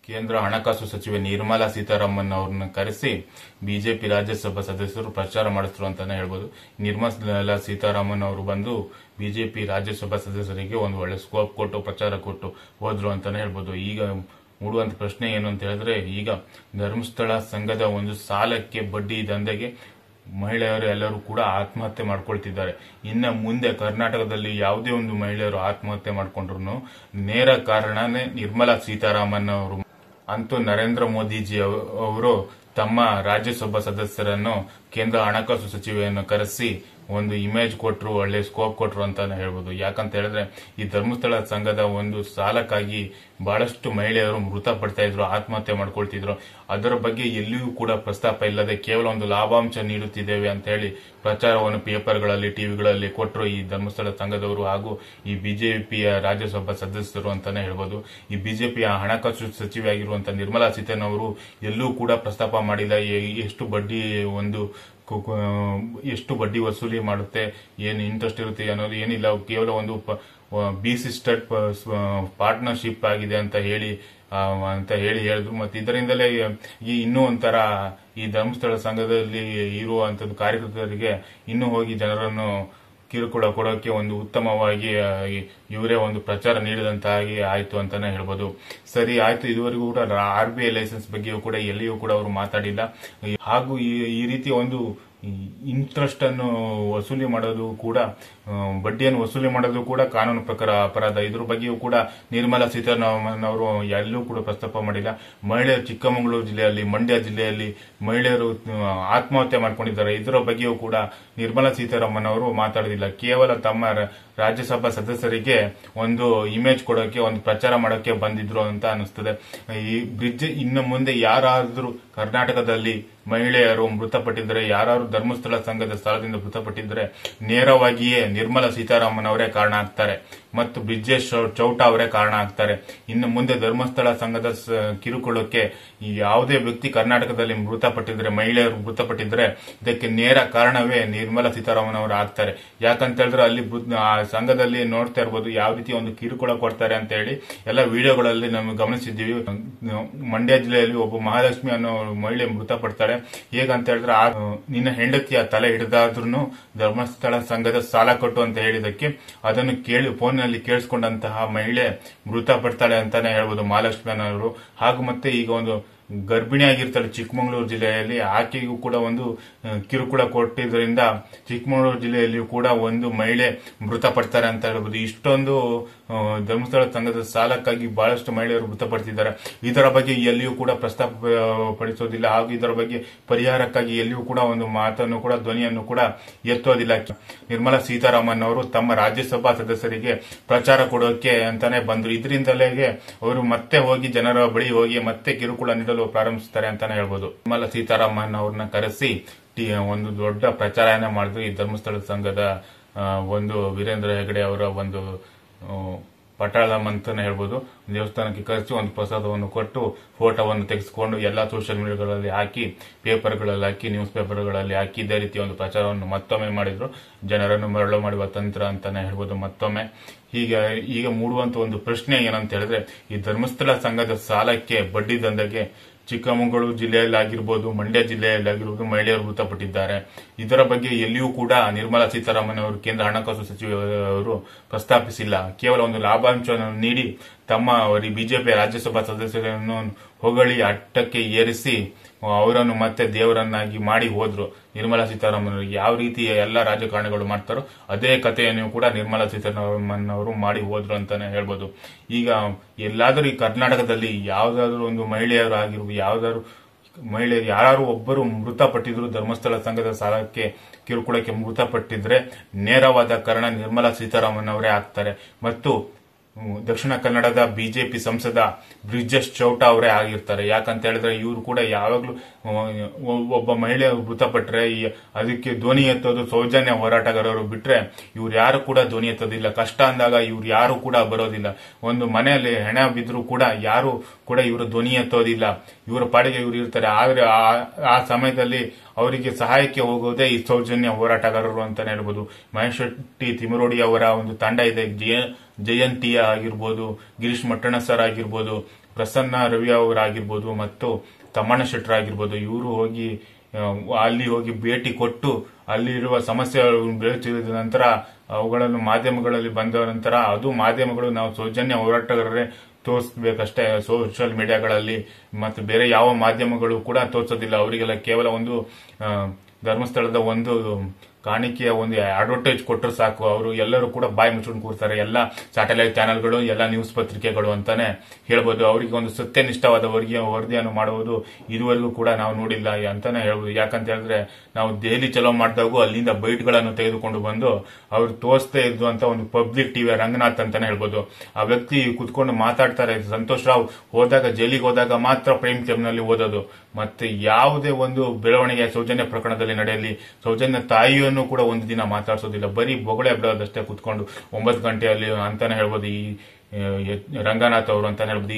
ಕೇಂದ್ರ ಹಣಕಾಸು ಸಚಿವೆ ನಿರ್ಮಲಾ ಸೀತಾರಾಮನ್ ಅವರನ್ನು ಕರೆಸಿ ಬಿಜೆಪಿ ರಾಜ್ಯಸಭಾ ಸದಸ್ಯರು ಪ್ರಚಾರ ಮಾಡಿದ್ರು ಅಂತಾನೆ ಹೇಳ್ಬೋದು. ನಿರ್ಮಲಾ ಸೀತಾರಾಮನ್ ಅವರು ಬಂದು ಬಿಜೆಪಿ ರಾಜ್ಯಸಭಾ ಸದಸ್ಯರಿಗೆ ಒಂದು ಒಳ್ಳೆ ಸ್ಕೋಪ್ ಕೊಟ್ಟು ಪ್ರಚಾರ ಕೊಟ್ಟು ಹೋದ್ರು ಅಂತಾನೆ ಹೇಳ್ಬೋದು. ಈಗ ಮೂಡುವಂತ ಪ್ರಶ್ನೆ ಏನು ಅಂತ ಹೇಳಿದ್ರೆ, ಈಗ ಧರ್ಮಸ್ಥಳ ಸಂಘದ ಒಂದು ಸಾಲಕ್ಕೆ ಬಡ್ಡಿ ದಂಧೆಗೆ ಮಹಿಳೆಯರು ಎಲ್ಲರೂ ಕೂಡ ಆತ್ಮಹತ್ಯೆ ಮಾಡ್ಕೊಳ್ತಿದ್ದಾರೆ. ಇನ್ನು ಮುಂದೆ ಕರ್ನಾಟಕದಲ್ಲಿ ಯಾವುದೇ ಒಂದು ಮಹಿಳೆಯರು ಆತ್ಮಹತ್ಯೆ ಮಾಡ್ಕೊಂಡ್ರು ನೇರ ಕಾರಣನೇ ನಿರ್ಮಲಾ ಸೀತಾರಾಮನ್ ಅವರು. ಅಂತೂ ನರೇಂದ್ರ ಮೋದಿಜಿ ಅವರು ತಮ್ಮ ರಾಜ್ಯಸಭಾ ಸದಸ್ಯರನ್ನು ಕೇಂದ್ರ ಹಣಕಾಸು ಸಚಿವೆಯನ್ನು ಕರೆಸಿ ಒಂದು ಇಮೇಜ್ ಕೊಟ್ರು, ಒಳ್ಳೆ ಸ್ಕೋಪ್ ಕೊಟ್ರು ಅಂತಾನೆ ಹೇಳ್ಬೋದು. ಯಾಕಂತ ಹೇಳಿದ್ರೆ, ಈ ಧರ್ಮಸ್ಥಳ ಸಂಘದ ಒಂದು ಸಾಲಕ್ಕಾಗಿ ಬಹಳಷ್ಟು ಮಹಿಳೆಯರು ಮೃತಪಡ್ತಾ ಇದ್ರು, ಆತ್ಮಹತ್ಯೆ ಮಾಡ್ಕೊಳ್ತಿದ್ರು. ಅದರ ಬಗ್ಗೆ ಎಲ್ಲಿಯೂ ಕೂಡ ಪ್ರಸ್ತಾಪ ಇಲ್ಲದೆ ಕೇವಲ ಒಂದು ಲಾಭಾಂಶ ನೀಡುತ್ತಿದ್ದೇವೆ ಅಂತ ಹೇಳಿ ಪ್ರಚಾರವನ್ನು ಪೇಪರ್ಗಳಲ್ಲಿ, ಟಿವಿಗಳಲ್ಲಿ ಕೊಟ್ಟರು ಈ ಧರ್ಮಸ್ಥಳ ಸಂಘದವರು ಹಾಗೂ ಈ ಬಿಜೆಪಿಯ ರಾಜ್ಯಸಭಾ ಸದಸ್ಯರು ಅಂತಾನೆ ಹೇಳ್ಬೋದು. ಈ ಬಿಜೆಪಿಯ ಹಣಕಾಸು ಸಚಿವೆ ಆಗಿರುವಂತಹ ನಿರ್ಮಲಾ ಸೀತಾರಾಮನ್ ಅವರು ಎಲ್ಲೂ ಕೂಡ ಪ್ರಸ್ತಾಪ ಮಾಡಿಲ್ಲ. ಎಷ್ಟು ಬಡ್ಡಿ ವಸೂಲಿ ಮಾಡುತ್ತೆ, ಏನು ಇಂಟ್ರೆಸ್ಟ್ ಇರುತ್ತೆ ಅನ್ನೋದು ಏನಿಲ್ಲ. ಕೇವಲ ಒಂದು ಬಿ-ಸಿಸ್ಟರ್ ಪಾರ್ಟ್ನರ್ಶಿಪ್ ಆಗಿದೆ ಅಂತ ಹೇಳಿದ್ರು. ಮತ್ತೆ ಇದರಿಂದಲೇ ಇನ್ನೂ ಒಂಥರ ಈ ಧರ್ಮಸ್ಥಳ ಸಂಘದಲ್ಲಿ ಇರುವಂತದ್ದು ಕಾರ್ಯಕರ್ತರಿಗೆ ಇನ್ನೂ ಹೋಗಿ ಜನರನ್ನು ಕಿರುಕುಳ ಕೊಡೋಕೆ ಒಂದು ಉತ್ತಮವಾಗಿ ಇವರೇ ಒಂದು ಪ್ರಚಾರ ನೀಡಿದಂತಾಗಿ ಆಯ್ತು ಅಂತಾನೆ ಹೇಳ್ಬೋದು. ಸರಿ ಆಯ್ತು, ಇದುವರೆಗೂ ಕೂಡ RBI ಲೈಸೆನ್ಸ್ ಬಗ್ಗೆಯೂ ಕೂಡ ಎಲ್ಲಿಯೂ ಕೂಡ ಅವರು ಮಾತಾಡಿಲ್ಲ. ಹಾಗೂ ಈ ರೀತಿಯ ಒಂದು ಇಂಟ್ರೆಸ್ಟ್ ಅನ್ನು ವಸೂಲಿ ಮಾಡೋದು ಕೂಡ, ಬಡ್ಡಿಯನ್ನು ವಸೂಲಿ ಮಾಡೋದು ಕೂಡ ಕಾನೂನು ಪ್ರಕಾರ ಅಪರಾಧ. ಇದ್ರ ಬಗ್ಗೆಯೂ ಕೂಡ ನಿರ್ಮಲಾ ಸೀತಾರಾಮನ್ ಅವರು ಎಲ್ಲೂ ಕೂಡ ಪ್ರಸ್ತಾಪ ಮಾಡಿಲ್ಲ. ಮಹಿಳೆಯರು ಚಿಕ್ಕಮಗಳೂರು ಜಿಲ್ಲೆಯಲ್ಲಿ, ಮಂಡ್ಯ ಜಿಲ್ಲೆಯಲ್ಲಿ ಮಹಿಳೆಯರು ಆತ್ಮಹತ್ಯೆ ಮಾಡ್ಕೊಂಡಿದ್ದಾರೆ. ಇದರ ಬಗ್ಗೆಯೂ ಕೂಡ ನಿರ್ಮಲಾ ಸೀತಾರಾಮನ್ ಅವರು ಮಾತಾಡೋದಿಲ್ಲ. ಕೇವಲ ತಮ್ಮ ರಾಜ್ಯಸಭಾ ಸದಸ್ಯರಿಗೆ ಒಂದು ಇಮೇಜ್ ಕೊಡೋಕೆ, ಒಂದು ಪ್ರಚಾರ ಮಾಡೋಕೆ ಬಂದಿದ್ರು ಅಂತ ಅನಿಸ್ತದೆ. ಈ ಬ್ರಿಡ್ಜ್ ಇನ್ನು ಮುಂದೆ ಯಾರಾದ್ರೂ ಕರ್ನಾಟಕದಲ್ಲಿ ಮಹಿಳೆಯರು ಮೃತಪಟ್ಟಿದ್ರೆ, ಯಾರು ಧರ್ಮಸ್ಥಳ ಸಂಘದ ಸ್ಥಳದಿಂದ ಮೃತಪಟ್ಟಿದ್ರೆ ನೇರವಾಗಿಯೇ ನಿರ್ಮಲಾ ಸೀತಾರಾಮನ್ ಅವರೇ ಕಾರಣ ಆಗ್ತಾರೆ ಮತ್ತು ಬ್ರಿಜೇಶ್ ಚೌಟಾ ಅವರೇ ಕಾರಣ ಆಗ್ತಾರೆ. ಇನ್ನು ಮುಂದೆ ಧರ್ಮಸ್ಥಳ ಸಂಘದ ಕಿರುಕುಳಕ್ಕೆ ಯಾವುದೇ ವ್ಯಕ್ತಿ ಕರ್ನಾಟಕದಲ್ಲಿ ಮೃತಪಟ್ಟಿದ್ರೆ, ಮಹಿಳೆಯರು ಮೃತಪಟ್ಟಿದ್ರೆ ಇದಕ್ಕೆ ನೇರ ಕಾರಣವೇ ನಿರ್ಮಲಾ ಸೀತಾರಾಮನ್ ಅವರು ಆಗ್ತಾರೆ. ಯಾಕಂತ ಹೇಳಿದ್ರೆ ಅಲ್ಲಿ ಸಂಘದಲ್ಲಿ ನೋಡ್ತಾ ಇರ್ಬೋದು ಯಾವ ರೀತಿ ಒಂದು ಕಿರುಕುಳ ಕೊಡ್ತಾರೆ ಅಂತ ಹೇಳಿ ಎಲ್ಲ ವಿಡಿಯೋಗಳಲ್ಲಿ ನಾವು ಗಮನಿಸಿದ್ದೀವಿ. ಮಂಡ್ಯ ಜಿಲ್ಲೆಯಲ್ಲಿ ಒಬ್ಬ ಮಹಾಲಕ್ಷ್ಮಿ ಅನ್ನೋ ಮಹಿಳೆ ಮೃತಪಡ್ತಾಳೆ. ಹೇಗಂತ ಹೇಳಿದ್ರೆ, ನಿನ್ನ ಹೆಂಡತಿಯ ತಲೆ ಹಿಡಿದಾದ್ರೂ ಧರ್ಮಸ್ಥಳ ಸಂಘದ ಸಾಲ ಕೊಟ್ಟು ಅಂತ ಹೇಳಿದಕ್ಕೆ ಅದನ್ನು ಫೋನ್ ನಲ್ಲಿ ಕೇಳಿಸ್ಕೊಂಡಂತಹ ಮಹಿಳೆ ಮೃತಪಡ್ತಾಳೆ ಅಂತಾನೆ ಹೇಳ್ಬೋದು ಮಹಾಲಕ್ಷ್ಮಿ ಅನ್ನೋರು. ಹಾಗೂ ಮತ್ತೆ ಈಗ ಒಂದು ಗರ್ಭಿಣಿಯಾಗಿರ್ತಾಳೆ ಚಿಕ್ಕಮಗಳೂರು ಜಿಲ್ಲೆಯಲ್ಲಿ, ಆಕೆಗೂ ಕೂಡ ಒಂದು ಕಿರುಕುಳ ಕೊಟ್ಟಿದ್ದರಿಂದ ಚಿಕ್ಕಮಗಳೂರು ಜಿಲ್ಲೆಯಲ್ಲಿಯೂ ಕೂಡ ಒಂದು ಮಹಿಳೆ ಮೃತಪಡ್ತಾರೆ ಅಂತ ಹೇಳ್ಬೋದು. ಇಷ್ಟೊಂದು ಧರ್ಮಸ್ಥಳ ಸಂಘದ ಸಾಲಕ್ಕಾಗಿ ಬಹಳಷ್ಟು ಮಹಿಳೆಯರು ಮೃತಪಡ್ತಿದ್ದಾರೆ. ಇದರ ಬಗ್ಗೆ ಎಲ್ಲಿಯೂ ಕೂಡ ಪ್ರಸ್ತಾಪ ಪಡಿಸೋದಿಲ್ಲ ಹಾಗೂ ಇದರ ಬಗ್ಗೆ ಪರಿಹಾರಕ್ಕಾಗಿ ಎಲ್ಲಿಯೂ ಕೂಡ ಒಂದು ಮಾತನ್ನು ಕೂಡ, ಧ್ವನಿಯನ್ನು ಕೂಡ ಎತ್ತೋದಿಲ್ಲ. ನಿರ್ಮಲಾ ಸೀತಾರಾಮನ್ ಅವರು ತಮ್ಮ ರಾಜ್ಯಸಭಾ ಸದಸ್ಯರಿಗೆ ಪ್ರಚಾರ ಕೊಡೋಕೆ ಅಂತಾನೆ ಬಂದ್ರು. ಇದರಿಂದಲೇ ಅವರು ಮತ್ತೆ ಹೋಗಿ ಜನರ ಬಳಿ ಹೋಗಿ ಮತ್ತೆ ಕಿರುಕುಳ ನೀಡಲು ಪ್ರಾರಂಭಿಸುತ್ತಾರೆ ಅಂತಾನೆ ಹೇಳ್ಬೋದು. ನಿರ್ಮಲಾ ಸೀತಾರಾಮನ್ ಅವ್ರನ್ನ ಕರೆಸಿ ಒಂದು ದೊಡ್ಡ ಪ್ರಚಾರನೇ ಮಾಡಿದ್ರು. ಈ ಧರ್ಮಸ್ಥಳ ಸಂಘದ ಒಂದು ವೀರೇಂದ್ರ ಹೆಗಡೆ ಅವರ ಒಂದು ಪಟಾಳಂ ಅಂತಾನೆ ಹೇಳ್ಬೋದು. ದೇವಸ್ಥಾನಕ್ಕೆ ಕರೆಸಿ ಒಂದು ಪ್ರಸಾದವನ್ನು ಕೊಟ್ಟು ಫೋಟೋವನ್ನು ತೆಗೆಸಿಕೊಂಡು ಎಲ್ಲಾ ಸೋಷಿಯಲ್ ಮೀಡಿಯಾಗಳಲ್ಲಿ ಹಾಕಿ, ಪೇಪರ್ಗಳಲ್ಲಿ ಹಾಕಿ, ನ್ಯೂಸ್ ಪೇಪರ್ಗಳಲ್ಲಿ ಹಾಕಿ ಇದೇ ರೀತಿಯ ಒಂದು ಪ್ರಚಾರವನ್ನು ಮತ್ತೊಮ್ಮೆ ಮಾಡಿದ್ರು. ಜನರನ್ನು ಮರಳು ಮಾಡುವ ತಂತ್ರ ಅಂತಾನೆ ಹೇಳ್ಬೋದು. ಮತ್ತೊಮ್ಮೆ ಈಗ ಮೂಡುವಂತ ಒಂದು ಪ್ರಶ್ನೆ ಏನಂತ ಹೇಳಿದ್ರೆ, ಈ ಧರ್ಮಸ್ಥಳ ಸಂಘದ ಸಾಲಕ್ಕೆ, ಬಡ್ಡಿ ದಂಧೆಗೆ ಚಿಕ್ಕಮಗಳೂರು ಜಿಲ್ಲೆಯಲ್ಲಾಗಿರ್ಬೋದು, ಮಂಡ್ಯ ಜಿಲ್ಲೆಯಲ್ಲಾಗಿರ್ಬೋದು ಮಹಿಳೆಯರು ಮೃತಪಟ್ಟಿದ್ದಾರೆ. ಇದರ ಬಗ್ಗೆ ಎಲ್ಲಿಯೂ ಕೂಡ ನಿರ್ಮಲಾ ಸೀತಾರಾಮನ್ ಅವರು, ಕೇಂದ್ರ ಹಣಕಾಸು ಸಚಿವರು ಪ್ರಸ್ತಾಪಿಸಿಲ್ಲ. ಕೇವಲ ಒಂದು ಲಾಭಾಂಶವನ್ನು ನೀಡಿ ತಮ್ಮ ಬಿಜೆಪಿ ರಾಜ್ಯಸಭಾ ಸದಸ್ಯರನ್ನು ಹೊಗಳಿ ಅಟ್ಟಕ್ಕೆ ಏರಿಸಿ ಅವರನ್ನು ಮತ್ತೆ ದೇವರನ್ನಾಗಿ ಮಾಡಿ ಹೋದ್ರು. ನಿರ್ಮಲಾ ಸೀತಾರಾಮನ್ ಅವರು ಯಾವ ರೀತಿ ಎಲ್ಲ ರಾಜಕಾರಣಿಗಳು ಮಾಡ್ತಾರೋ ಅದೇ ಕಥೆಯನ್ನು ಕೂಡ ನಿರ್ಮಲಾ ಸೀತಾರಾಮನ್ ಅವರು ಮಾಡಿ ಹೋದ್ರು ಅಂತಾನೆ ಹೇಳ್ಬೋದು. ಈಗ ಎಲ್ಲಾದರೂ ಈ ಕರ್ನಾಟಕದಲ್ಲಿ ಯಾವ್ದಾದ್ರು ಒಂದು ಮಹಿಳೆಯರು ಆಗಿರ್ಬೋದು, ಯಾರು ಒಬ್ಬರು ಮೃತಪಟ್ಟಿದ್ರು, ಧರ್ಮಸ್ಥಳ ಸಂಘದ ಸಾಲಕ್ಕೆ, ಕಿರುಕುಳಕ್ಕೆ ಮೃತಪಟ್ಟಿದ್ರೆ ನೇರವಾದ ಕಾರಣ ನಿರ್ಮಲಾ ಸೀತಾರಾಮನ್ ಅವರೇ ಆಗ್ತಾರೆ. ಮತ್ತು ದಕ್ಷಿಣ ಕನ್ನಡದ ಬಿಜೆಪಿ ಸಂಸದ ಬ್ರಿಜೇಶ್ ಚೌಟಾ ಅವರೇ ಆಗಿರ್ತಾರೆ. ಯಾಕಂತ ಹೇಳಿದ್ರೆ ಇವರು ಕೂಡ ಯಾವಾಗ್ಲೂ ಒಬ್ಬ ಮಹಿಳೆ ಮೃತಪಟ್ರೆ ಅದಕ್ಕೆ ಧ್ವನಿ ಎತ್ತೋದು ಸೌಜನ್ಯ ಹೋರಾಟಗಾರರು ಬಿಟ್ರೆ ಇವ್ರು ಯಾರು ಕೂಡ ಧ್ವನಿ ಎತ್ತೋದಿಲ್ಲ. ಕಷ್ಟ ಅಂದಾಗ ಇವ್ರು ಯಾರು ಕೂಡ ಬರೋದಿಲ್ಲ. ಒಂದು ಮನೆಯಲ್ಲಿ ಹೆಣ ಬಿದ್ರು ಕೂಡ ಯಾರು ಕೂಡ ಇವರು ಧ್ವನಿ ಎತ್ತೋದಿಲ್ಲ. ಇವರ ಪಾಡಿಗೆ ಇವರು ಇರ್ತಾರೆ. ಆದ್ರೆ ಆ ಸಮಯದಲ್ಲಿ ಅವರಿಗೆ ಸಹಾಯಕ್ಕೆ ಹೋಗೋದೇ ಈ ಸೌಜನ್ಯ ಹೋರಾಟಗಾರರು ಅಂತಾನೆ ಹೇಳ್ಬೋದು. ಮಹೇಶ್ ಶೆಟ್ಟಿ ತಿಮರೋಡಿ ಅವರ ಒಂದು ತಂಡ ಇದೆ. ಜಯಂತಿಯ ಆಗಿರ್ಬೋದು, ಗಿರೀಶ್ ಮಟ್ಟಣ ಸರ್ ಆಗಿರ್ಬೋದು, ಪ್ರಸನ್ನ ರವಿ ಅವರಾಗಿರ್ಬೋದು ಮತ್ತು ತಮ್ಮಣ್ಣ ಶೆಟ್ಟರ್ ಆಗಿರ್ಬೋದು, ಇವರು ಹೋಗಿ ಅಲ್ಲಿ ಹೋಗಿ ಭೇಟಿ ಕೊಟ್ಟು ಅಲ್ಲಿರುವ ಸಮಸ್ಯೆಗಳನ್ನು ಬೆಳೆಸಿದ ನಂತರ ಅವುಗಳನ್ನು ಮಾಧ್ಯಮಗಳಲ್ಲಿ ಬಂದ ನಂತರ ಅದು ಮಾಧ್ಯಮಗಳು ನಾವು ಸೌಜನ್ಯ ಹೋರಾಟಗಾರರೇ ತೋರಿಸಬೇಕಷ್ಟೇ. ಸೋಷಿಯಲ್ ಮೀಡಿಯಾಗಳಲ್ಲಿ ಮತ್ತು ಬೇರೆ ಯಾವ ಮಾಧ್ಯಮಗಳು ಕೂಡ ತೋರಿಸೋದಿಲ್ಲ. ಅವರಿಗೆಲ್ಲ ಕೇವಲ ಒಂದು ಧರ್ಮಸ್ಥಳದ ಒಂದು ಕಾಣಿಕೆಯ ಒಂದು ಅಡ್ವರ್ಟೈಸ್ ಕೊಟ್ಟರು ಸಾಕು, ಅವರು ಎಲ್ಲರೂ ಕೂಡ ಬಾಯಿ ಮುಚ್ಕೊಂಡು ಕೂರ್ತಾರೆ. ಎಲ್ಲ ಸ್ಯಾಟಲೈಟ್ ಚಾನೆಲ್ಗಳು, ಎಲ್ಲ ನ್ಯೂಸ್ ಪತ್ರಿಕೆಗಳು ಅಂತಾನೆ ಹೇಳ್ಬೋದು. ಅವರಿಗೆ ಒಂದು ಸತ್ಯನಿಷ್ಠವಾದ ವರದಿಯನ್ನು ಮಾಡುವುದು ಇದುವರೆಗೂ ಕೂಡ ನಾವು ನೋಡಿಲ್ಲ ಅಂತಾನೆ ಹೇಳ್ಬೋದು. ಯಾಕಂತ ಹೇಳಿದ್ರೆ ನಾವು ದೆಹಲಿ ಚಲೋ ಮಾಡಿದಾಗೂ ಅಲ್ಲಿಂದ ಬೈಟ್ಗಳನ್ನು ತೆಗೆದುಕೊಂಡು ಬಂದು ಅವ್ರು ತೋರಿಸದೇ ಇದ್ದು ಅಂತ ಒಂದು ಪಬ್ಲಿಕ್ ಟಿವಿ ರಂಗನಾಥ್ ಅಂತಾನೆ ಹೇಳ್ಬೋದು. ಆ ವ್ಯಕ್ತಿ ಕುತ್ಕೊಂಡು ಮಾತಾಡ್ತಾರೆ. ಸಂತೋಷ್ ರಾವ್ ಹೋದಾಗ, ಜೈಲಿಗೆ ಹೋದಾಗ ಮಾತ್ರ ಪ್ರೈಮ್ ಟೈಮ್ನಲ್ಲಿ ಓದೋದು. ಮತ್ತೆ ಯಾವುದೇ ಒಂದು ಬೆಳವಣಿಗೆ ಸೌಜನ್ಯ ಪ್ರಕರಣದಲ್ಲಿ ನಡೆಯಲಿ, ಸೌಜನ್ಯ ತಾಯಿಯನ್ನು ಕೂಡ ಒಂದು ದಿನ ಮಾತಾಡ್ಸೋದಿಲ್ಲ. ಬರೀ ಬೊಗಳೆ ಬಿಡೋದಷ್ಟೇ ಕುತ್ಕೊಂಡು 9 ಗಂಟೆಯಲ್ಲಿ ಅಂತಾನೆ ಹೇಳ್ಬೋದು. ಈ ರಂಗನಾಥ್ ಅವರು ಅಂತಾನೆ ಹೇಳ್ಬೋದು.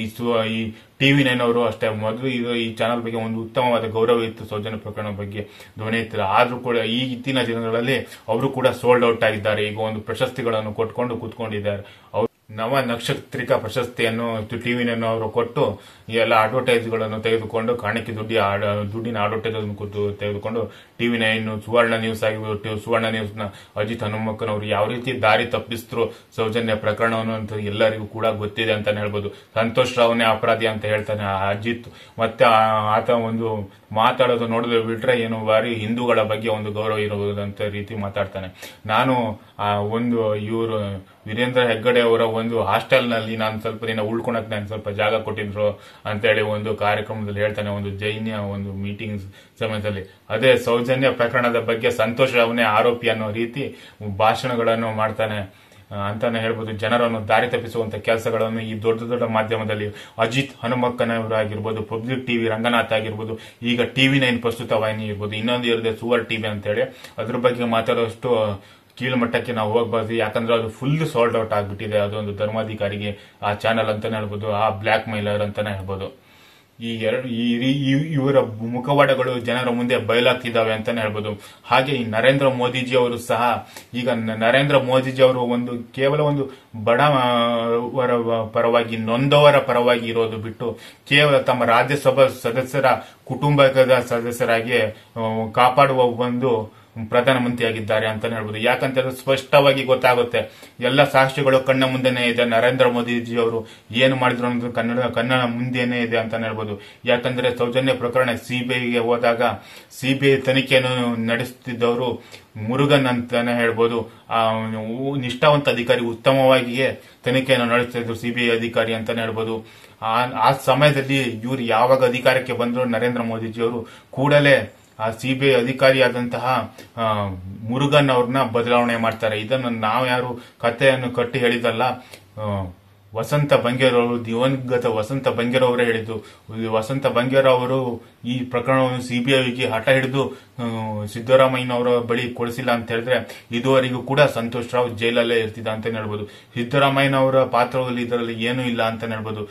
ಈ TV9 ಅವರು ಅಷ್ಟೇ. ಮೊದಲು ಈ ಚಾನಲ್ ಬಗ್ಗೆ ಒಂದು ಉತ್ತಮವಾದ ಗೌರವ ಇತ್ತು, ಸೌಜನ್ಯ ಪ್ರಕರಣ ಬಗ್ಗೆ ಧ್ವನಿ ಇತ್ತು. ಆದ್ರೂ ಕೂಡ ಈಗಿನ ದಿನಗಳಲ್ಲಿ ಅವರು ಕೂಡ ಸೋಲ್ಡ್ ಔಟ್ ಆಗಿದ್ದಾರೆ. ಈಗ ಒಂದು ಪ್ರಶಸ್ತಿಗಳನ್ನು ಕೊಟ್ಕೊಂಡು ಕೂತ್ಕೊಂಡಿದ್ದಾರೆ. ನವ ನಕ್ಷತ್ರಿಕ ಪ್ರಶಸ್ತಿಯನ್ನು TV9 ಅವರು ಕೊಟ್ಟು ಎಲ್ಲ ಅಡ್ವರ್ಟೈಸ್ಗಳನ್ನು ತೆಗೆದುಕೊಂಡು, ಕಾಣಿಕೆ ದುಡ್ಡಿನ ಅಡ್ವರ್ಟೈಸ್ ತೆಗೆದುಕೊಂಡು TV9, ಸುವರ್ಣ ನ್ಯೂಸ್ ಆಗಿರ್ಬೋದು, ಸುವರ್ಣ ನ್ಯೂಸ್ ನ ಅಜಿತ್ ಹನುಮಕ್ಕನವರು ಯಾವ ರೀತಿ ದಾರಿ ತಪ್ಪಿಸಿದ್ರು ಸೌಜನ್ಯ ಪ್ರಕರಣವನ್ನು ಅಂತ ಎಲ್ಲರಿಗೂ ಕೂಡ ಗೊತ್ತಿದೆ ಅಂತಾನೆ ಹೇಳ್ಬೋದು. ಸಂತೋಷ್ ರಾವ್ನೇ ಅಪರಾಧಿ ಅಂತ ಹೇಳ್ತಾನೆ ಅಜಿತ್. ಮತ್ತೆ ಆತ ಒಂದು ಮಾತಾಡೋದು ನೋಡಿದ್ರೆ ಬಿಟ್ರೆ ಏನು ಬಾರಿ ಹಿಂದೂಗಳ ಬಗ್ಗೆ ಒಂದು ಗೌರವ ಇರುವುದಂತ ರೀತಿ ಮಾತಾಡ್ತಾನೆ. ನಾನು ಒಂದು ಇವರು ವೀರೇಂದ್ರ ಹೆಗ್ಗಡೆ ಅವರ ಒಂದು ಹಾಸ್ಟೆಲ್ ನಲ್ಲಿ ನಾನು ಸ್ವಲ್ಪ ದಿನ ಉಳ್ಕೊಳಕ್ ನಾನು ಸ್ವಲ್ಪ ಜಾಗ ಕೊಟ್ಟಿದ್ರು ಅಂತ ಹೇಳಿ ಒಂದು ಕಾರ್ಯಕ್ರಮದಲ್ಲಿ ಹೇಳ್ತಾನೆ, ಒಂದು ಜೈನ ಒಂದು ಮೀಟಿಂಗ್ ಸಮಯದಲ್ಲಿ. ಅದೇ ಸೌಜನ್ಯ ಪ್ರಕರಣದ ಬಗ್ಗೆ ಸಂತೋಷ್ ರಾವ್ನೇ ಆರೋಪಿ ಅನ್ನೋ ರೀತಿ ಭಾಷಣಗಳನ್ನು ಮಾಡ್ತಾನೆ ಅಂತಾನೆ ಹೇಳ್ಬೋದು. ಜನರನ್ನು ದಾರಿ ತಪ್ಪಿಸುವಂತ ಕೆಲಸಗಳನ್ನು ಈ ದೊಡ್ಡ ದೊಡ್ಡ ಮಾಧ್ಯಮದಲ್ಲಿ ಅಜಿತ್ ಹನುಮಕ್ಕನವರಾಗಿರ್ಬೋದು, ಪಬ್ಲಿಕ್ ಟಿವಿ ರಂಗನಾಥ್ ಆಗಿರ್ಬೋದು, ಈಗ TV9 ಪ್ರಸ್ತುತ ವಾಹಿನಿ ಇರ್ಬೋದು, ಇನ್ನೊಂದು ಇರದೆ ಸುವರ್ ಟಿವಿ ಅಂತ ಹೇಳಿ ಅದ್ರ ಬಗ್ಗೆ ಮಾತಾಡೋಷ್ಟು ಕೀಳ್ಮಟ್ಟಕ್ಕೆ ನಾವು ಹೋಗ್ಬಾರ್ದು. ಯಾಕಂದ್ರೆ ಅದು ಫುಲ್ ಸೋಲ್ಡ್ ಔಟ್ ಆಗ್ಬಿಟ್ಟಿದೆ. ಅದೊಂದು ಧರ್ಮಾಧಿಕಾರಿಗೆ ಆ ಚಾನಲ್ ಅಂತಾನೆ ಹೇಳ್ಬೋದು, ಆ ಬ್ಲಾಕ್ ಮೇಲರ್ ಅಂತಾನೆ ಹೇಳ್ಬೋದು. ಇವರ ಮುಖವಾಡಗಳು ಜನರ ಮುಂದೆ ಬಯಲಾಗ್ತಿದ್ದಾವೆ ಅಂತಾನೆ ಹೇಳ್ಬೋದು. ಹಾಗೆ ಈ ನರೇಂದ್ರ ಮೋದಿಜಿ ಅವರು ಸಹ, ಈಗ ನರೇಂದ್ರ ಮೋದಿಜಿ ಅವರು ಒಂದು ಕೇವಲ ಒಂದು ಬಡವರ ಪರವಾಗಿ, ನೊಂದವರ ಪರವಾಗಿ ಇರೋದು ಬಿಟ್ಟು ಕೇವಲ ತಮ್ಮ ರಾಜ್ಯಸಭಾ ಸದಸ್ಯರ ಕುಟುಂಬದ ಸದಸ್ಯರಾಗಿ ಕಾಪಾಡುವ ಒಂದು ಪ್ರಧಾನಮಂತ್ರಿಯಾಗಿದ್ದಾರೆ ಅಂತಾನೆ ಹೇಳ್ಬೋದು. ಯಾಕಂತ ಸ್ಪಷ್ಟವಾಗಿ ಗೊತ್ತಾಗುತ್ತೆ, ಎಲ್ಲ ಸಾಕ್ಷಿಗಳು ಕಣ್ಣ ಮುಂದೆನೇ ಇದೆ. ನರೇಂದ್ರ ಮೋದಿಜಿ ಅವರು ಏನು ಮಾಡಿದ್ರು ಅನ್ನೋದು ಕನ್ನಡ ಮುಂದೆನೇ ಇದೆ ಅಂತಾನೆ ಹೇಳ್ಬೋದು. ಯಾಕಂದ್ರೆ ಸೌಜನ್ಯ ಪ್ರಕರಣ ಸಿಬಿಐಗೆ ಹೋದಾಗ ಸಿಬಿಐ ತನಿಖೆಯನ್ನು ನಡೆಸುತ್ತಿದ್ದವರು ಮುರುಗನ್ ಅಂತಾನೆ ಹೇಳ್ಬೋದು. ನಿಷ್ಠಾವಂತ ಅಧಿಕಾರಿ, ಉತ್ತಮವಾಗಿಯೇ ತನಿಖೆಯನ್ನು ನಡೆಸುತ್ತಿದ್ರು ಸಿಬಿಐ ಅಧಿಕಾರಿ ಅಂತಾನೆ ಹೇಳ್ಬೋದು. ಆ ಸಮಯದಲ್ಲಿ ಇವರು ಯಾವಾಗ ಅಧಿಕಾರಕ್ಕೆ ಬಂದ್ರು ನರೇಂದ್ರ ಮೋದಿಜಿ ಅವರು ಕೂಡಲೇ ಆ ಸಿಬಿಐ ಅಧಿಕಾರಿಯಾದಂತಹ ಮುರುಗನ್ ಅವ್ರನ್ನ ಬದಲಾವಣೆ ಮಾಡ್ತಾರೆ. ಇದನ್ನು ನಾವು ಯಾರು ಕಥೆಯನ್ನು ಕಟ್ಟಿ ಹೇಳಿದಲ್ಲ, ವಸಂತ ಬಂಗೇರ್ ಅವರು, ದಿವಂಗತ ವಸಂತ ಬಂಗೇರ್ ಅವರೇ ಹೇಳಿದ್ದು. ವಸಂತ ಬಂಗೇರ್ ಅವರು ಈ ಪ್ರಕರಣವನ್ನು ಸಿಬಿಐಗೆ ಹಠ ಹಿಡಿದು ಸಿದ್ದರಾಮಯ್ಯನವರ ಬಳಿ ಕೊಡಿಸಿಲ್ಲ ಅಂತ ಹೇಳಿದ್ರೆ ಇದುವರೆಗೂ ಕೂಡ ಸಂತೋಷ್ ರಾವ್ ಜೈಲಲ್ಲೇ ಇರ್ತಿದ್ದ ಅಂತ ಹೇಳ್ಬೋದು. ಸಿದ್ದರಾಮಯ್ಯನವರ ಪಾತ್ರದಲ್ಲಿ ಇದರಲ್ಲಿ ಏನೂ ಇಲ್ಲ ಅಂತ ಹೇಳ್ಬೋದು.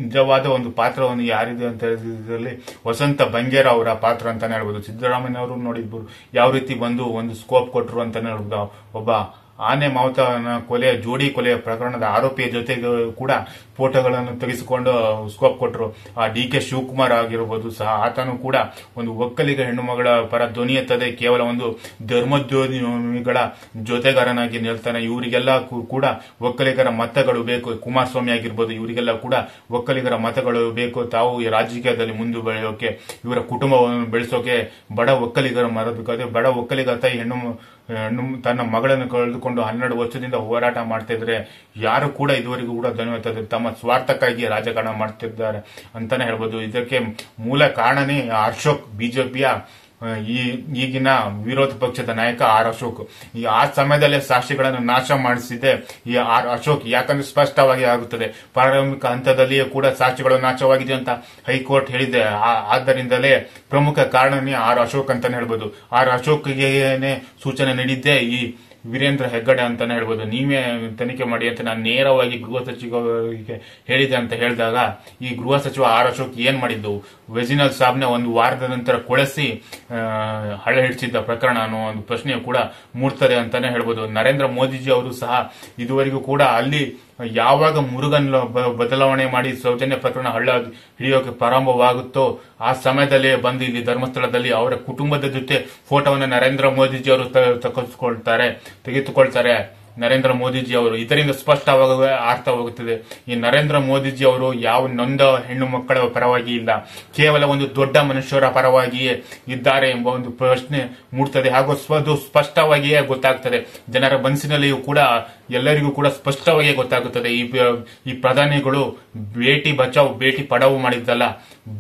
ನಿಜವಾದ ಒಂದು ಪಾತ್ರವನ್ನು ಯಾರಿದೆ ಅಂತ ಹೇಳಿದ್ರಲ್ಲಿ ವಸಂತ ಬಂಗೇರ್ ಅವರ ಪಾತ್ರ ಅಂತಾನೆ ಹೇಳ್ಬೋದು. ಸಿದ್ದರಾಮಯ್ಯನವರು ನೋಡಿದ್ರು ಯಾವ ರೀತಿ ಬಂದು ಒಂದು ಸ್ಕೋಪ್ ಕೊಟ್ಟರು ಅಂತಾನೆ ಹೇಳ್ಬೋದು. ಒಬ್ಬ ಆನೆ ಮಾವುತನ ಜೋಡಿ ಕೊಲೆಯ ಪ್ರಕರಣದ ಆರೋಪಿಯ ಜೊತೆಗೆ ಕೂಡ ಫೋಟೋಗಳನ್ನು ತೆಗೆಸಿಕೊಂಡು ಸ್ಕೋಪ್ ಕೊಟ್ಟರು. ಆ DK ಶಿವಕುಮಾರ್ ಆಗಿರಬಹುದು ಸಹ, ಆತನು ಕೂಡ ಒಂದು ಒಕ್ಕಲಿಗ ಹೆಣ್ಣು ಮಗಳ ಪರ ಧ್ವನಿ ಎತ್ತದೆ, ಕೇವಲ ಒಂದು ಧರ್ಮೋದ್ಯೋಗಿಗಳ ಜೊತೆಗಾರನಾಗಿ ನಿಲ್ತಾನೆ. ಇವರಿಗೆಲ್ಲ ಕೂಡ ಒಕ್ಕಲಿಗರ ಮತಗಳು ಬೇಕು. ಕುಮಾರಸ್ವಾಮಿ ಆಗಿರ್ಬೋದು, ಇವರಿಗೆಲ್ಲ ಕೂಡ ಒಕ್ಕಲಿಗರ ಮತಗಳು ಬೇಕು. ತಾವು ಈ ರಾಜಕೀಯದಲ್ಲಿ ಮುಂದೆ ಬೆಳೆಯೋಕೆ, ಇವರ ಕುಟುಂಬವನ್ನು ಬೆಳೆಸೋಕೆ ಬಡ ಒಕ್ಕಲಿಗರ ಮರಬೇಕಾದ್ರೆ, ಬಡ ಒಕ್ಕಲಿಗ ತಾಯಿ ಹೆಣ್ಣು ತನ್ನ ಮಗಳನ್ನು ಕಳೆದುಕೊಂಡು 12 ವರ್ಷದಿಂದ ಹೋರಾಟ ಮಾಡ್ತಾ ಇದ್ರೆ ಯಾರು ಕೂಡ ಇದುವರೆಗೂ ಕೂಡ ಧನ್ಯವಾದ ತಮ್ಮ ಸ್ವಾರ್ಥಕ್ಕಾಗಿ ರಾಜಕಾರಣ ಮಾಡ್ತಿದ್ದಾರೆ ಅಂತಾನೆ ಹೇಳ್ಬೋದು. ಇದಕ್ಕೆ ಮೂಲ ಕಾರಣನೇ ಅಶೋಕ್, ಬಿಜೆಪಿಯ ಈಗಿನ ವಿರೋಧ ಪಕ್ಷದ ನಾಯಕ ಅಶೋಕ್. ಆ ಸಮಯದಲ್ಲೇ ಸಾಕ್ಷಿಗಳನ್ನು ನಾಶ ಮಾಡಿಸಿದೆ ಈ ಅಶೋಕ್. ಯಾಕಂದ್ರೆ ಸ್ಪಷ್ಟವಾಗಿ ಆಗುತ್ತದೆ, ಪ್ರಾರಂಭಿಕ ಹಂತದಲ್ಲಿಯೇ ಕೂಡ ಸಾಕ್ಷಿಗಳು ನಾಶವಾಗಿದೆ ಅಂತ ಹೈಕೋರ್ಟ್ ಹೇಳಿದೆ. ಆದ್ದರಿಂದಲೇ ಪ್ರಮುಖ ಕಾರಣನೇ ಅಶೋಕ್ ಅಂತಾನೆ ಹೇಳ್ಬೋದು. ಅಶೋಕ್ಗೆ ಸೂಚನೆ ನೀಡಿದ್ದೆ ಈ ವೀರೇಂದ್ರ ಹೆಗ್ಗಡೆ ಅಂತಾನೆ ಹೇಳ್ಬೋದು. ನೀವೇ ತನಿಖೆ ಮಾಡಿ ಅಂತ ನಾನು ನೇರವಾಗಿ ಗೃಹ ಸಚಿವರಿಗೆ ಹೇಳಿದೆ ಅಂತ ಹೇಳಿದಾಗ ಈ ಗೃಹ ಸಚಿವ ಅಶೋಕ್ ಏನ್ ಮಾಡಿದ್ದು, ವೆಜಿನಲ್ ಸಾಬ್ನ ಒಂದು ವಾರದ ನಂತರ ಕೊಳೆಸಿ ಹಳೆ ಹಿಡಿಸಿದ್ದ ಪ್ರಕರಣ ಅನ್ನೋ ಒಂದು ಪ್ರಶ್ನೆ ಕೂಡ ಮೂಡ್ತದೆ ಅಂತಾನೆ ಹೇಳ್ಬೋದು. ನರೇಂದ್ರ ಮೋದಿಜಿ ಅವರು ಸಹ ಇದುವರೆಗೂ ಕೂಡ ಅಲ್ಲಿ ಯಾವಾಗ ಮುರುಗನ್ ಬದಲಾವಣೆ ಮಾಡಿ ಸೌಜನ್ಯ ಪ್ರಕರಣ ಹಳ್ಳ ಹಿಡಿಯೋಕೆ ಪ್ರಾರಂಭವಾಗುತ್ತೋ ಆ ಸಮಯದಲ್ಲೇ ಬಂದು ಇಲ್ಲಿ ಧರ್ಮಸ್ಥಳದಲ್ಲಿ ಅವರ ಕುಟುಂಬದ ಜೊತೆ ಫೋಟೋವನ್ನು ನರೇಂದ್ರ ಮೋದಿಜಿ ಅವರು ತೆಗೆದುಕೊಳ್ತಾರೆ ನರೇಂದ್ರ ಮೋದಿಜಿ ಅವರು. ಇದರಿಂದ ಸ್ಪಷ್ಟವಾಗಿ ಅರ್ಥವಾಗುತ್ತದೆ ಈ ನರೇಂದ್ರ ಮೋದಿಜಿ ಅವರು ಯಾವ ನೊಂದ ಹೆಣ್ಣು ಮಕ್ಕಳ ಪರವಾಗಿ ಇಲ್ಲ, ಕೇವಲ ಒಂದು ದೊಡ್ಡ ಮನುಷ್ಯರ ಪರವಾಗಿಯೇ ಇದ್ದಾರೆ ಎಂಬ ಒಂದು ಪ್ರಶ್ನೆ ಮೂಡುತ್ತದೆ. ಹಾಗೂ ಅದು ಸ್ಪಷ್ಟವಾಗಿಯೇ ಗೊತ್ತಾಗ್ತದೆ ಜನರ ಮನಸ್ಸಿನಲ್ಲಿಯೂ ಕೂಡ, ಎಲ್ಲರಿಗೂ ಕೂಡ ಸ್ಪಷ್ಟವಾಗಿಯೇ ಗೊತ್ತಾಗುತ್ತದೆ. ಈ ಪ್ರಧಾನಿಗಳು ಬೇಟಿ ಬಚಾವ್ ಬೇಟಿ ಪಡಾವು ಮಾಡಿದ್ದಲ್ಲ,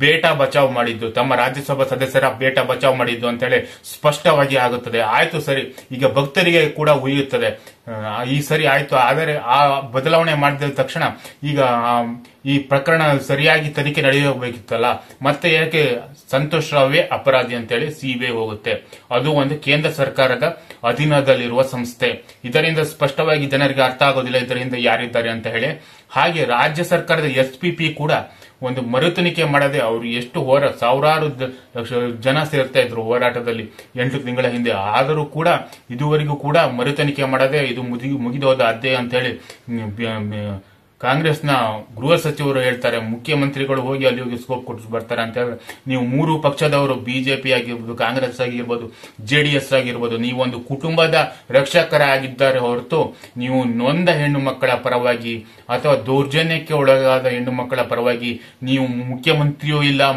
ಬೇಟಾ ಬಚಾವ್ ಮಾಡಿದ್ದು, ತಮ್ಮ ರಾಜ್ಯಸಭಾ ಸದಸ್ಯರ ಬೇಟಾ ಬಚಾವ್ ಮಾಡಿದ್ದು ಅಂತೇಳಿ ಸ್ಪಷ್ಟವಾಗಿ ಆಗುತ್ತದೆ. ಆಯ್ತು ಸರಿ, ಈಗ ಭಕ್ತರಿಗೆ ಕೂಡ ಉಳಿಯುತ್ತದೆ, ಈ ಸರಿ ಆಯ್ತು. ಆದರೆ ಆ ಬದಲಾವಣೆ ಮಾಡಿದ ತಕ್ಷಣ ಈಗ ಈ ಪ್ರಕರಣ ಸರಿಯಾಗಿ ತನಿಖೆ ನಡೆಯಬೇಕಿತ್ತಲ್ಲ, ಮತ್ತೆ ಯಾಕೆ ಸಂತೋಷ್ ರಾವೇ ಅಪರಾಧಿ ಅಂತೇಳಿ ಸಿಬಿಐ ಹೋಗುತ್ತೆ? ಅದು ಒಂದು ಕೇಂದ್ರ ಸರ್ಕಾರದ ಅಧೀನದಲ್ಲಿರುವ ಸಂಸ್ಥೆ. ಇದರಿಂದ ಸ್ಪಷ್ಟವಾಗಿ ಜನರಿಗೆ ಅರ್ಥ ಆಗೋದಿಲ್ಲ ಇದರಿಂದ ಯಾರಿದ್ದಾರೆ ಅಂತ ಹೇಳಿ. ಹಾಗೆ ರಾಜ್ಯ ಸರ್ಕಾರದ SPP ಕೂಡ ಒಂದು ಮರುತನಿಖೆ ಮಾಡದೆ, ಅವರು ಎಷ್ಟು ಸಾವಿರಾರು ಜನ ಸೇರ್ತಾ ಇದ್ರು ಹೋರಾಟದಲ್ಲಿ 8 ತಿಂಗಳ ಹಿಂದೆ, ಆದರೂ ಕೂಡ ಇದುವರೆಗೂ ಕೂಡ ಮರುತನಿಖೆ ಮಾಡದೆ ಇದು ಮುಗಿದೋದ ಅಧ್ಯಾಯ ಅಂತ ಹೇಳಿ ಕಾಂಗ್ರೆಸ್ನ ಗೃಹ ಸಚಿವರು ಹೇಳ್ತಾರೆ. ಮುಖ್ಯಮಂತ್ರಿಗಳು ಹೋಗಿ ಅಲ್ಲಿ ಹೋಗಿ ಸ್ಕೋಪ್ ಕೊಟ್ಟು ಬರ್ತಾರೆ ಅಂತ ಹೇಳಿದ್ರೆ, ನೀವು 3 ಪಕ್ಷದವರು BJP ಆಗಿರ್ಬೋದು, ಕಾಂಗ್ರೆಸ್ ಆಗಿರ್ಬೋದು, JDS ಆಗಿರ್ಬೋದು, ನೀವೊಂದು ಕುಟುಂಬದ ರಕ್ಷಕರಾಗಿದ್ದಾರೆ ಹೊರತು ನೀವು ನೊಂದ ಹೆಣ್ಣು ಮಕ್ಕಳ ಪರವಾಗಿ ಅಥವಾ ದೌರ್ಜನ್ಯಕ್ಕೆ ಒಳಗಾದ ಹೆಣ್ಣು ಮಕ್ಕಳ ಪರವಾಗಿ ನೀವು ಮುಖ್ಯಮಂತ್ರಿಯೂ ಇಲ್ಲ,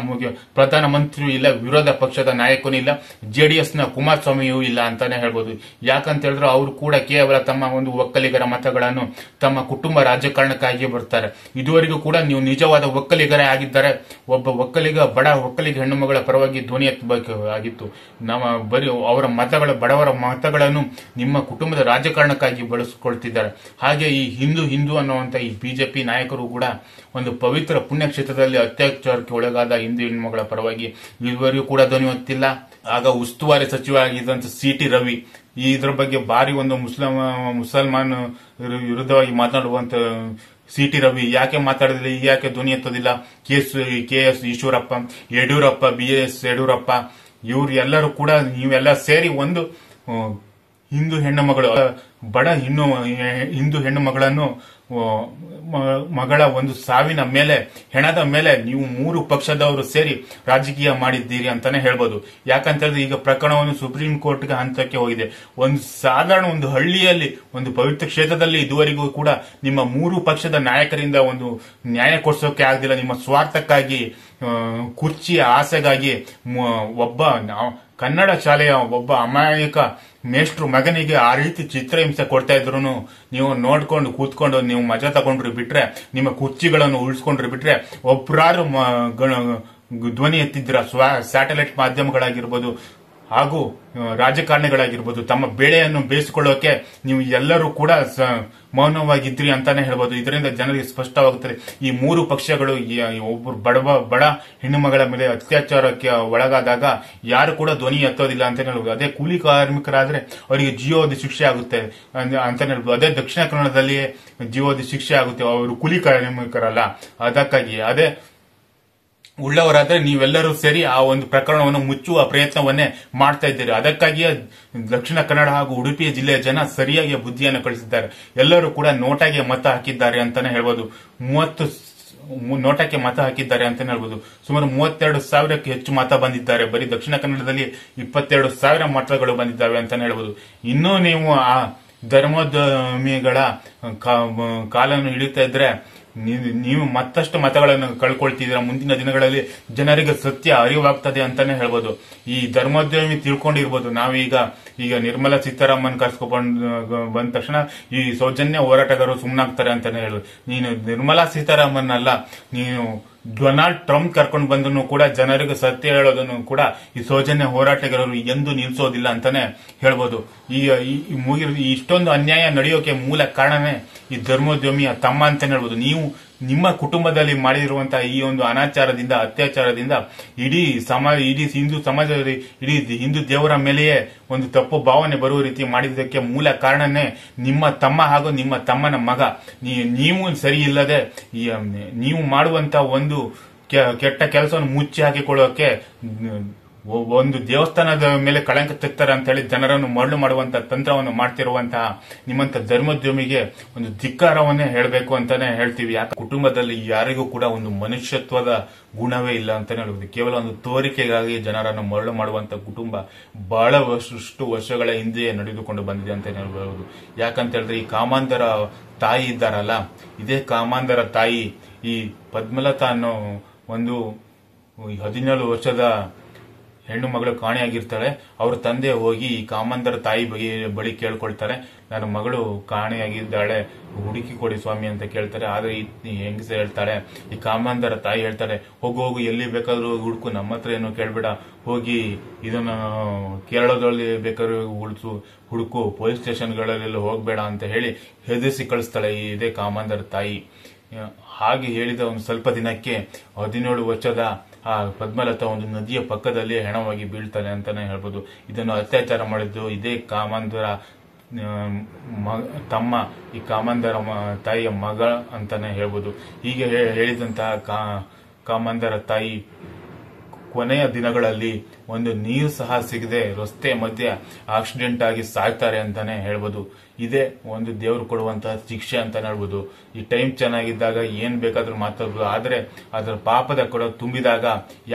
ಪ್ರಧಾನಮಂತ್ರಿಯೂ ಇಲ್ಲ, ವಿರೋಧ ಪಕ್ಷದ ನಾಯಕನೂ ಇಲ್ಲ, JDSನ ಕುಮಾರಸ್ವಾಮಿಯೂ ಇಲ್ಲ ಅಂತಾನೆ ಹೇಳ್ಬೋದು. ಯಾಕಂತ ಹೇಳಿದ್ರೆ ಅವರು ಕೂಡ ಕೇವಲ ತಮ್ಮ ಒಂದು ಒಕ್ಕಲಿಗರ ಮತಗಳನ್ನು ತಮ್ಮ ಕುಟುಂಬ ರಾಜಕಾರಣಕ್ಕಾಗಿ ಬರ್ತಾರೆ. ಇದುವರೆಗೂ ಕೂಡ ನೀವು ನಿಜವಾದ ಒಕ್ಕಲಿಗರೇ ಆಗಿದ್ದಾರೆ. ಒಬ್ಬ ಬಡ ಒಕ್ಕಲಿಗ ಹೆಣ್ಣು ಮಗಳ ಪರವಾಗಿ ಧ್ವನಿ ಎತ್ತಬೇಕಾಗಿತ್ತು. ನಮ್ಮ ಬರೀ ಅವರ ಬಡವರ ಮತಗಳನ್ನು ನಿಮ್ಮ ಕುಟುಂಬದ ರಾಜಕಾರಣಕ್ಕಾಗಿ ಬಳಸಿಕೊಳ್ತಿದ್ದಾರೆ. ಹಾಗೆ ಈ ಹಿಂದೂ ಅನ್ನುವಂತ ಈ BJP ನಾಯಕರು ಕೂಡ ಒಂದು ಪವಿತ್ರ ಪುಣ್ಯಕ್ಷೇತ್ರದಲ್ಲಿ ಅತ್ಯಾಚಾರಕ್ಕೆ ಒಳಗಾದ ಹಿಂದೂ ಹೆಣ್ಣುಮಗಳ ಪರವಾಗಿ ಇದುವರೆಗೂ ಕೂಡ ಧ್ವನಿ ಎತ್ತಿಲ್ಲ. ಆಗ ಉಸ್ತುವಾರಿ ಸಚಿವ ಆಗಿದ್ದಂತ CT ರವಿ ಇದ್ರ ಬಗ್ಗೆ ಭಾರಿ ಒಂದು ಮುಸಲ್ಮಾನ್ ವಿರುದ್ಧವಾಗಿ ಮಾತನಾಡುವಂತ CT ರವಿ ಯಾಕೆ ಮಾತಾಡಿದ್ರೆ, ಯಾಕೆ ಧ್ವನಿ ಎತ್ತೋದಿಲ್ಲ? KS ಈಶ್ವರಪ್ಪ, ಯಡಿಯೂರಪ್ಪ, BS ಯಡಿಯೂರಪ್ಪ, ಇವ್ರು ಎಲ್ಲರೂ ಕೂಡ ನೀವೆಲ್ಲ ಸೇರಿ ಒಂದು ಹಿಂದೂ ಹೆಣ್ಣು ಮಗಳು, ಬಡ ಹಿಂದೂ ಹೆಣ್ಣು ಮಗಳನ್ನು ಮಗಳ ಒಂದು ಸಾವಿನ ಮೇಲೆ, ಹೆಣದ ಮೇಲೆ ನೀವು 3 ಪಕ್ಷದವರು ಸೇರಿ ರಾಜಕೀಯ ಮಾಡಿದ್ದೀರಿ ಅಂತಾನೆ ಹೇಳ್ಬೋದು. ಯಾಕಂತ ಹೇಳಿದ್ರೆ ಈಗ ಪ್ರಕರಣವನ್ನು ಸುಪ್ರೀಂ ಕೋರ್ಟ್ಗೆ ಹಂತಕ್ಕೆ ಹೋಗಿದೆ. ಒಂದು ಸಾಧಾರಣ ಒಂದು ಹಳ್ಳಿಯಲ್ಲಿ, ಒಂದು ಪವಿತ್ರ ಕ್ಷೇತ್ರದಲ್ಲಿ ಇದುವರೆಗೂ ಕೂಡ ನಿಮ್ಮ 3 ಪಕ್ಷದ ನಾಯಕರಿಂದ ಒಂದು ನ್ಯಾಯ ಕೊಡಿಸೋಕೆ ಆಗದಿಲ್ಲ. ನಿಮ್ಮ ಸ್ವಾರ್ಥಕ್ಕಾಗಿ, ಕುರ್ಚಿಯ ಆಸೆಗಾಗಿ ಒಬ್ಬ ಕನ್ನಡ ಶಾಲೆಯ ಒಬ್ಬ ಅಮಾಯಕ ಮೇಷ್ಟ್ರು ಮಗನಿಗೆ ಆ ರೀತಿ ಚಿತ್ರಹಿಂಸೆ ಕೊಡ್ತಾ ಇದ್ರು ನೀವು ನೋಡ್ಕೊಂಡು ಕೂತ್ಕೊಂಡು ನೀವು ಮಜಾ ತಗೊಂಡ್ರಿ ಬಿಟ್ರೆ, ನಿಮ್ಮ ಕುರ್ಚಿಗಳನ್ನು ಉಳಿಸ್ಕೊಂಡ್ರಿ ಬಿಟ್ರೆ, ಒಬ್ಬರಾರು ಧ್ವನಿ ಎತ್ತಿದ್ರ ಸ್ಯಾಟಲೈಟ್ ಮಾಧ್ಯಮಗಳಾಗಿರ್ಬೋದು ಹಾಗೂ ರಾಜಕಾರಣಿಗಳಾಗಿರ್ಬೋದು, ತಮ್ಮ ಬೇಳೆಯನ್ನು ಬೇಯಿಸಿಕೊಳ್ಳೋಕೆ ನೀವು ಎಲ್ಲರೂ ಕೂಡ ಮೌನವಾಗಿದ್ರಿ ಅಂತಾನೆ ಹೇಳ್ಬೋದು. ಇದರಿಂದ ಜನರಿಗೆ ಸ್ಪಷ್ಟವಾಗುತ್ತದೆ ಈ 3 ಪಕ್ಷಗಳು ಒಬ್ಬರು ಬಡ ಹೆಣ್ಣು ಮಗಳ ಮೇಲೆ ಅತ್ಯಾಚಾರಕ್ಕೆ ಒಳಗಾದಾಗ ಯಾರು ಕೂಡ ಧ್ವನಿ ಎತ್ತೋದಿಲ್ಲ ಅಂತಾನೆ ಹೇಳ್ಬೋದು. ಅದೇ ಕೂಲಿ ಕಾರ್ಮಿಕರಾದ್ರೆ ಅವರಿಗೆ ಜೀವಾವಧಿ ಶಿಕ್ಷೆ ಆಗುತ್ತೆ ಅಂತಾನೆ ಹೇಳ್ಬೋದು. ಅದೇ ದಕ್ಷಿಣ ಕನ್ನಡದಲ್ಲಿಯೇ ಜೀವಾವಧಿ ಶಿಕ್ಷೆ ಆಗುತ್ತೆ, ಅವರು ಕೂಲಿ ಕಾರ್ಮಿಕರಲ್ಲ. ಅದಕ್ಕಾಗಿ ಅದೇ ಉಳ್ಳವರಾದ್ರೆ ನೀವೆಲ್ಲರೂ ಸೇರಿ ಆ ಒಂದು ಪ್ರಕರಣವನ್ನು ಮುಚ್ಚುವ ಪ್ರಯತ್ನವನ್ನೇ ಮಾಡ್ತಾ ಇದ್ದೀರಿ. ಅದಕ್ಕಾಗಿಯೇ ದಕ್ಷಿಣ ಕನ್ನಡ ಹಾಗೂ ಉಡುಪಿ ಜಿಲ್ಲೆಯ ಜನ ಸರಿಯಾಗಿ ಬುದ್ಧಿಯನ್ನು ಕಳಿಸಿದ್ದಾರೆ. ಎಲ್ಲರೂ ಕೂಡ ನೋಟಾಗೆ ಮತ ಹಾಕಿದ್ದಾರೆ ಅಂತಾನೆ ಹೇಳ್ಬೋದು. ನೋಟಕ್ಕೆ ಮತ ಹಾಕಿದ್ದಾರೆ ಅಂತಾನೆ ಹೇಳ್ಬೋದು. ಸುಮಾರು 32,000ಕ್ಕೆ ಹೆಚ್ಚು ಮತ ಬಂದಿದ್ದಾರೆ. ಬರೀ ದಕ್ಷಿಣ ಕನ್ನಡದಲ್ಲಿ 22,000 ಮತಗಳು ಬಂದಿದ್ದಾವೆ ಅಂತಾನೆ ಹೇಳ್ಬೋದು. ಇನ್ನೂ ನೀವು ಆ ಧರ್ಮೋದ್ಯಮಿಗಳ ಕಾಲನ್ನು ಹಿಡಿತಾ ಇದ್ರೆ ನೀವು ಮತ್ತಷ್ಟು ಮತಗಳನ್ನು ಕಳ್ಕೊಳ್ತಿದ್ದೀರಾ. ಮುಂದಿನ ದಿನಗಳಲ್ಲಿ ಜನರಿಗೆ ಸತ್ಯ ಅರಿವಾಗ್ತದೆ ಅಂತಾನೆ ಹೇಳ್ಬೋದು. ಈ ಧರ್ಮೋದ್ಯಮಿ ತಿಳ್ಕೊಂಡಿರ್ಬೋದು, ನಾವೀಗ ನಿರ್ಮಲಾ ಸೀತಾರಾಮನ್ ಬಂದ ತಕ್ಷಣ ಈ ಸೌಜನ್ಯ ಹೋರಾಟಗಾರರು ಸುಮ್ಮನಾಗ್ತಾರೆ ಅಂತಾನೆ ಹೇಳೋದು. ನೀನು ನಿರ್ಮಲಾ ಸೀತಾರಾಮನ್ ಅಲ್ಲ, ನೀನು ಡೊನಾಲ್ಡ್ ಟ್ರಂಪ್ ಕರ್ಕೊಂಡು ಬಂದನು ಕೂಡ ಜನರಿಗೆ ಸತ್ಯ ಹೇಳೋದನ್ನು ಕೂಡ ಈ ಸೌಜನ್ಯ ಹೋರಾಟಗಾರರು ಎಂದು ನಿಲ್ಸೋದಿಲ್ಲ ಅಂತಾನೆ ಹೇಳ್ಬೋದು. ಇಷ್ಟೊಂದು ಅನ್ಯಾಯ ನಡೆಯೋಕೆ ಮೂಲ ಕಾರಣನೇ ಈ ಧರ್ಮೋದ್ಯಮಿಯ ತಮ್ಮ ಅಂತಾನೆ ಹೇಳ್ಬೋದು. ನೀವು ನಿಮ್ಮ ಕುಟುಂಬದಲ್ಲಿ ಮಾಡಿರುವಂತಹ ಈ ಒಂದು ಅನಾಚಾರದಿಂದ, ಅತ್ಯಾಚಾರದಿಂದ ಇಡೀ ಹಿಂದೂ ಸಮಾಜದಲ್ಲಿ, ಇಡೀ ಹಿಂದೂ ದೇವರ ಮೇಲೆಯೇ ಒಂದು ತಪ್ಪು ಭಾವನೆ ಬರುವ ರೀತಿ ಮಾಡಿದ್ದಕ್ಕೆ ಮೂಲ ಕಾರಣನೇ ನಿಮ್ಮ ತಮ್ಮ ಹಾಗೂ ನಿಮ್ಮ ತಮ್ಮನ ಮಗ. ನೀವು ಸರಿ ಇಲ್ಲದೆ ನೀವು ಮಾಡುವಂತ ಒಂದು ಕೆಟ್ಟ ಕೆಲಸವನ್ನು ಮುಚ್ಚಿ ಹಾಕಿಕೊಳ್ಳೋಕೆ ಒಂದು ದೇವಸ್ಥಾನದ ಮೇಲೆ ಕಳಂಕ ತೆಗ್ತಾರೆ ಅಂತ ಹೇಳಿ ಜನರನ್ನು ಮರಳು ಮಾಡುವಂತ ತಂತ್ರವನ್ನು ಮಾಡ್ತಿರುವಂತಹ ನಿಮ್ಮಂತ ಧರ್ಮೋದ್ಯಮಿಗೆ ಒಂದು ಧಿಕ್ಕಾರವನ್ನೇ ಹೇಳಬೇಕು ಅಂತಾನೆ ಹೇಳ್ತೀವಿ. ಯಾಕೆ ಕುಟುಂಬದಲ್ಲಿ ಯಾರಿಗೂ ಕೂಡ ಒಂದು ಮನುಷ್ಯತ್ವದ ಗುಣವೇ ಇಲ್ಲ ಅಂತಾನೆ ಹೇಳ್ಬೋದು. ಕೇವಲ ಒಂದು ತೋರಿಕೆಗಾಗಿ ಜನರನ್ನು ಮರಳು ಮಾಡುವಂತ ಕುಟುಂಬ ಬಹಳಷ್ಟು ವರ್ಷಗಳ ಹಿಂದೆ ನಡೆದುಕೊಂಡು ಬಂದಿದೆ ಅಂತಾನೆ ಹೇಳ್ಬಹುದು. ಯಾಕಂತ ಹೇಳಿದ್ರೆ ಈ ಕಾಮಾಂಧರ ತಾಯಿ ಇದ್ದಾರಲ್ಲ, ಇದೇ ಕಾಮಾಂಧರ ತಾಯಿ ಈ ಪದ್ಮಲತಾ ಅನ್ನೋ ಒಂದು 17 ವರ್ಷದ ಹೆಣ್ಣು ಮಗಳು ಕಾಣೆಯಾಗಿರ್ತಾಳೆ. ಅವ್ರ ತಂದೆ ಹೋಗಿ ಈ ಕಾಮಾಂಧರ ತಾಯಿ ಬಳಿ ಕೇಳ್ಕೊಳ್ತಾರೆ, ನನ್ನ ಮಗಳು ಕಾಣೆಯಾಗಿದ್ದಾಳೆ, ಹುಡುಕಿ ಕೊಡಿ ಸ್ವಾಮಿ ಅಂತ ಕೇಳ್ತಾರೆ. ಆದ್ರೆ ಈ ಹೆಂಗಸ ಹೇಳ್ತಾಳೆ, ಈ ಕಾಮಾಂಧರ ತಾಯಿ ಹೇಳ್ತಾರೆ, ಹೋಗು ಎಲ್ಲಿ ಬೇಕಾದ್ರೂ ಹುಡುಕು, ನಮ್ಮ ಹತ್ರ ಏನು ಕೇಳ್ಬೇಡ, ಹೋಗಿ ಇದನ್ನ ಕೇರಳದಲ್ಲಿ ಬೇಕಾದ್ರೂ ಹುಡುಕು, ಪೊಲೀಸ್ ಸ್ಟೇಷನ್ಗಳಲ್ಲೆಲ್ಲ ಹೋಗ್ಬೇಡ ಅಂತ ಹೇಳಿ ಹೆದರಿಸಿ ಕಳಿಸ್ತಾಳೆ ಇದೇ ಕಾಮಾಂಧರ ತಾಯಿ. ಹಾಗೆ ಹೇಳಿದ ಒಂದು ಸ್ವಲ್ಪ ದಿನಕ್ಕೆ 17 ವರ್ಷದ ಆ ಪದ್ಮಲತಾ ಒಂದು ನದಿಯ ಪಕ್ಕದಲ್ಲಿ ಹೆಣವಾಗಿ ಬೀಳ್ತಾನೆ ಅಂತಾನೆ ಹೇಳ್ಬೋದು. ಇದನ್ನು ಅತ್ಯಾಚಾರ ಮಾಡಿದ್ದು ಇದೇ ಕಾಮಾಂಧರ ತಮ್ಮ, ಈ ಕಾಮಾಂಧರ ತಾಯಿಯ ಮಗ ಅಂತಾನೆ ಹೇಳ್ಬೋದು. ಹೀಗೆ ಹೇಳಿದಂತಹ ಕಾಮಾಂಧರ ತಾಯಿ ಕೊನೆಯ ದಿನಗಳಲ್ಲಿ ಒಂದು ನೀರು ಸಹ ಸಿಗದೆ ರಸ್ತೆ ಮಧ್ಯೆ ಆಕ್ಸಿಡೆಂಟ್ ಆಗಿ ಸಾಯ್ತಾರೆ ಅಂತಾನೆ ಹೇಳ್ಬೋದು. ಇದೇ ಒಂದು ದೇವರು ಕೊಡುವಂತಹ ಶಿಕ್ಷೆ ಅಂತಾನೆ ಹೇಳ್ಬೋದು. ಈ ಟೈಮ್ ಚೆನ್ನಾಗಿದ್ದಾಗ ಏನ್ ಬೇಕಾದ್ರೂ ಮಾತಾಡ್ಬೋದು, ಆದ್ರೆ ಅದರ ಪಾಪದ ಕೂಡ ತುಂಬಿದಾಗ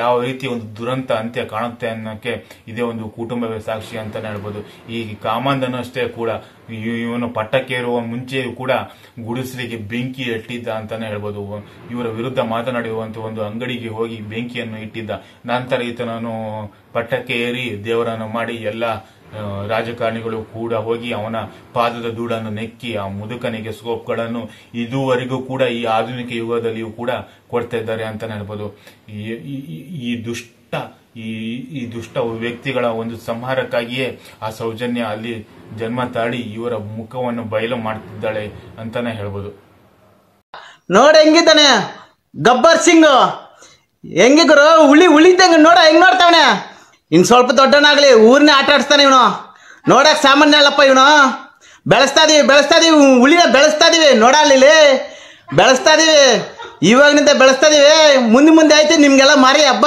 ಯಾವ ರೀತಿ ಒಂದು ದುರಂತ ಅಂತ್ಯ ಕಾಣುತ್ತೆ ಅನ್ನೋಕೆ ಇದೇ ಒಂದು ಕುಟುಂಬವೇ ಸಾಕ್ಷಿ ಅಂತಾನೆ ಹೇಳ್ಬೋದು. ಈ ಕಾಮಾಂಧನು ಅಷ್ಟೇ ಕೂಡ ಇವನು ಪಟ್ಟಕ್ಕೇರುವ ಮುಂಚೆಯೂ ಕೂಡ ಗುಡಿಸಲಿಗೆ ಬೆಂಕಿ ಇಟ್ಟಿದ್ದ ಅಂತಾನೆ ಹೇಳ್ಬೋದು. ಇವರ ವಿರುದ್ಧ ಮಾತನಾಡುವಂತ ಒಂದು ಅಂಗಡಿಗೆ ಹೋಗಿ ಬೆಂಕಿಯನ್ನು ಇಟ್ಟಿದ್ದ. ನಂತರ ಈತನನ್ನು ಪಟ್ಟಕ್ಕೆ ಏರಿ ದೇವರನ್ನು ಮಾಡಿ ಎಲ್ಲ ರಾಜಕಾರಣಿಗಳು ಕೂಡ ಹೋಗಿ ಅವನ ಪಾದದ ಧೂಳನ್ನು ನೆಕ್ಕಿ ಆ ಮುದುಕನಿಗೆ ಸ್ಕೋಪ್ಗಳನ್ನು ಇದುವರೆಗೂ ಕೂಡ ಈ ಆಧುನಿಕ ಯುಗದಲ್ಲಿಯೂ ಕೂಡ ಕೊಡ್ತಾ ಇದ್ದಾರೆ ಅಂತಾನೆ ಹೇಳ್ಬೋದು. ಈ ದುಷ್ಟ ವ್ಯಕ್ತಿಗಳ ಒಂದು ಸಂಹಾರಕ್ಕಾಗಿಯೇ ಆ ಸೌಜನ್ಯ ಅಲ್ಲಿ ಜನ್ಮ ತಾಳಿ ಇವರ ಮುಖವನ್ನು ಬಯಲು ಮಾಡ್ತಿದ್ದಾಳೆ ಅಂತಾನೆ ಹೇಳ್ಬೋದು. ನೋಡ ಹೆಂಗಿದ್ದಾನೆ ಗಬ್ಬರ್ ಸಿಂಗ್, ಹೆಂಗಿ ಗುರು ಉಳಿದಂಗ ನೋಡ ಹೆಂಗ್ ನೋಡ್ತಾವನೆ. ಇನ್ ಸ್ವಲ್ಪ ದೊಡ್ಡನಾಗ್ಲಿ ಊರ್ನೇ ಆಟ ಆಡಿಸ್ತಾನೆ ಇವನು. ನೋಡಕ್ ಸಾಮಾನ್ಯ ಅಲ್ಲಪ್ಪ ಇವನು. ಬೆಳೆಸ್ತಾ ಇದೀವಿ ಉಳಿನ ಬೆಳೆಸ್ತಾ ಇದೀವಿ, ನೋಡಲ್ಲಿ ಬೆಳೆಸ್ತಾ ಇದೀವಿ, ಇವಾಗಿನಿಂದ ಬೆಳೆಸ್ತಾ ಇದೀವಿ. ಮುಂದೆ ಆಯ್ತು ನಿಮ್ಗೆಲ್ಲ ಮಾರಿ ಹಬ್ಬ.